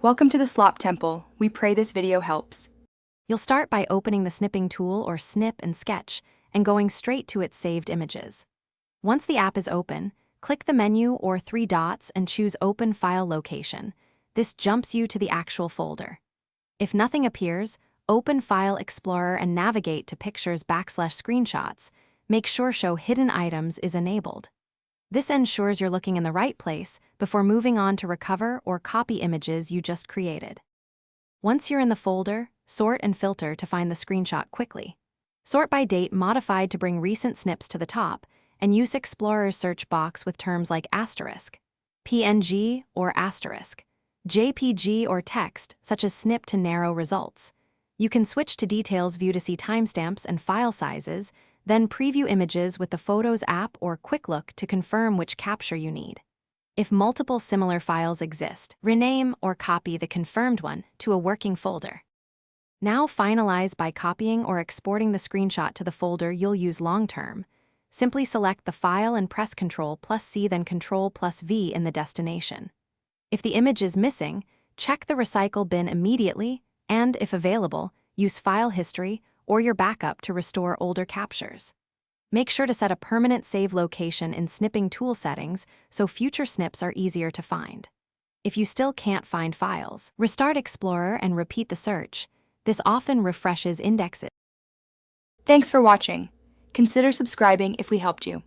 Welcome to the Slop Temple. We pray this video helps. You'll start by opening the snipping tool or snip and sketch and going straight to its saved images. Once the app is open, click the menu or three dots and choose Open File Location. This jumps you to the actual folder. If nothing appears, open File Explorer and navigate to Pictures/Screenshots. Make sure Show Hidden Items is enabled. This ensures you're looking in the right place before moving on to recover or copy images you just created. Once you're in the folder, sort and filter to find the screenshot quickly. Sort by date modified to bring recent snips to the top, and use Explorer's search box with terms like asterisk, PNG or asterisk, JPG or text such as snip to narrow results. You can switch to Details view to see timestamps and file sizes, then preview images with the Photos app or Quick Look to confirm which capture you need. If multiple similar files exist, rename or copy the confirmed one to a working folder. Now finalize by copying or exporting the screenshot to the folder you'll use long-term. Simply select the file and press Ctrl+C then Ctrl+V in the destination. If the image is missing, check the recycle bin immediately and, if available, use File History or your backup to restore older captures. Make sure to set a permanent save location in Snipping Tool settings so future snips are easier to find. If you still can't find files, restart Explorer and repeat the search. This often refreshes indexes. Thanks for watching. Consider subscribing if we helped you.